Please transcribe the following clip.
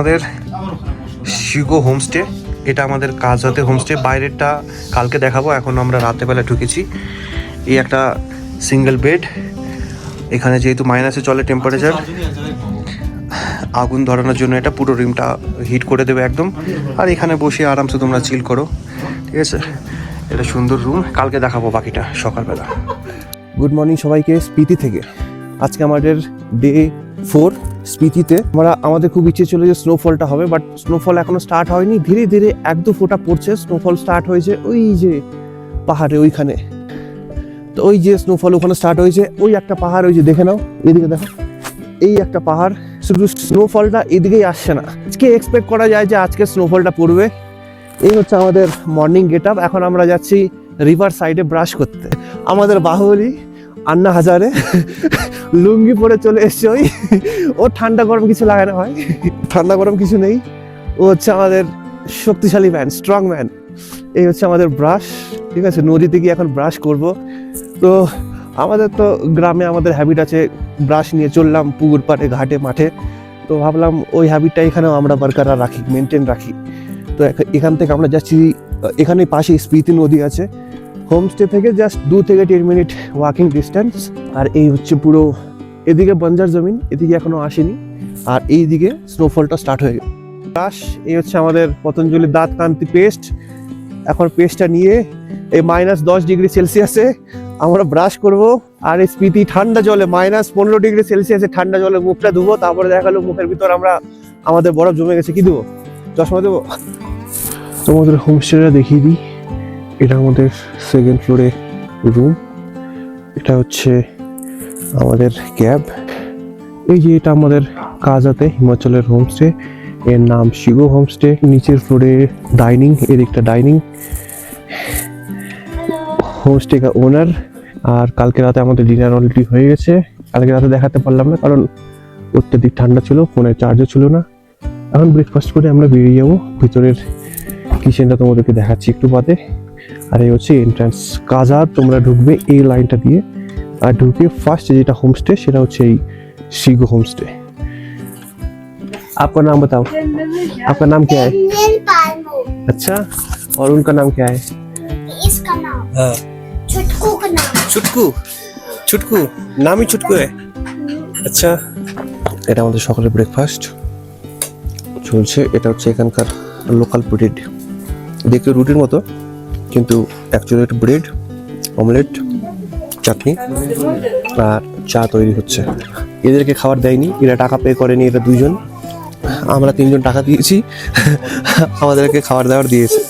আমাদের শিগো হোমস্টে, এটা আমাদের কাজাতে হোমস্টে। বাইরেরটা কালকে দেখাবো, এখন আমরা রাতেরবেলা ঢুকেছি। এই একটা সিঙ্গেল বেড, এখানে যেহেতু মাইনাসে চলে টেম্পারেচার, আগুন ধরানোর জন্য এটা পুরো রুমটা হিট করে দেবে একদম। আর এখানে বসে আরামসে তোমরা চিল করো, ঠিক আছে। এটা সুন্দর রুম, কালকে দেখাবো বাকিটা সকালবেলা। গুড মর্নিং সবাইকে স্পিতি থেকে। আজকে আমাদের ডে 4 স্পিতিতে। আমাদের খুব ইচ্ছে ছিল যে স্নোফলটা হবে, বাট স্নোফল এখনো স্টার্ট হয়নি। ধীরে ধীরে 1-2 ফোঁটা পড়ছে। স্নোফল স্টার্ট হয়েছে ওই যে পাহাড়ে ওইখানে, তো ওই যে স্নোফল ওখানে স্টার্ট হয়েছে। ওই একটা পাহাড়, ওই যে দেখে নাও, এদিকে দেখো, এই একটা পাহাড়। শুধু স্নোফলটা এদিকেই আসছে না। আজকে এক্সপেক্ট করা যায় যে আজকে স্নোফলটা পড়বে। এই হচ্ছে আমাদের মর্নিং গেট আপ। এখন আমরা যাচ্ছি রিভার সাইডে ব্রাশ করতে। আমাদের বাহুবলী আন্না হাজারে লুঙ্গি পরে চলে এসছে। ও ঠান্ডা গরম কিছু লাগে না ভাই, ঠান্ডা গরম কিছু নেই। ও হচ্ছে আমাদের শক্তিশালী ম্যান, স্ট্রং ম্যান। এই হচ্ছে আমাদের ব্রাশ, ঠিক আছে। নদীতে গিয়ে এখন ব্রাশ করব। তো আমাদের তো গ্রামে আমাদের হ্যাবিট আছে, ব্রাশ নিয়ে চললাম পুকুর পাড়ে, ঘাটে, মাঠে। তো ভাবলাম ওই হ্যাবিটটা এখানেও আমরা বরকরার রাখি, মেনটেন রাখি। তো এখান থেকে আমরা যাচ্ছি, এখানে পাশে স্পিতি নদী আছে। হোমস্টে থেকে জাস্ট 2 থেকে 10 মিনিট ওয়াকিং ডিস্টেন্স। আর এই হচ্ছে পুরো, এদিকে বঞ্জার জমিন, এদিকে এখনো আসেনি। আর এইদিকে স্নোফলটা স্টার্ট হয়ে গেছে। ব্রাশ, এই হচ্ছে আমাদের পতঞ্জলি দাঁত কান্তি পেস্ট। এখন পেস্টটা নিয়ে এই -10 ডিগ্রি সেলসিয়াসে আমরা ব্রাশ করব। আর এই স্পিতি ঠান্ডা জলে -15 ডিগ্রি সেলসিয়াসে ঠান্ডা জলে মুখটা ধুবো। তারপরে দেখালো মুখের ভিতর আমাদের বরফ জমে গেছে। কি দেবো? চশমা দেবো? তোমাদের হোমস্টেটা দেখিয়ে দিই। এটা আমাদের 2nd ফ্লোরে রুম। এটা হচ্ছে আমাদের ক্যাব। এই যে এটা আমাদের কাজাতে হিমাচলের হোমস্টে, এর নাম শিগো হোমস্টে। নিচের ফ্লোরে ডাইনিং, এদিকটা ডাইনিং। হোমস্টে কা ওনার। আর কালকে রাতে আমাদের ডিনার অলরেডি হয়ে গেছে। কালকে রাতে দেখাতে পারলাম না কারণ অত্যাধিক ঠান্ডা ছিল, ফোনে চার্জও ছিল না। এখন ব্রেকফাস্ট করে আমরা বেরিয়ে যাবো। ভিতরের কিচেনটা তোমাদেরকে দেখাচ্ছি একটু বাদে। আর এই হচ্ছে এন্ট্রান্স। কাজা তোমরা ঢুকবে এই লাইনটা দিয়ে, আর ঢুকে ফার্স্ট যেটা হোমস্টে সেটা হচ্ছে এই शिगो होमस्टे। आपका नाम बताओ, आपका नाम क्या है? अच्छा, और उनका नाम क्या है? इसका नाम हाँ, छुटकू का नाम। छुटकू, छुटकू नाम ही छुटकू है। আচ্ছা, এটা আমাদের সকালের ব্রেকফাস্ট চলছে। এটা হচ্ছে এখানকার লোকাল ব্রেড, দেখতে রুটির মতো কিন্তু অ্যাকচুয়ালি এটা ব্রেড, অমলেট, চাটনি আর চা তৈরি হচ্ছে। এদেরকে খাবার দেয়নি, এরা টাকা পে করেনি, এরা 2জন। আমরা 3জন টাকা দিয়েছি, আমাদেরকে খাবার দাবার দিয়েছে।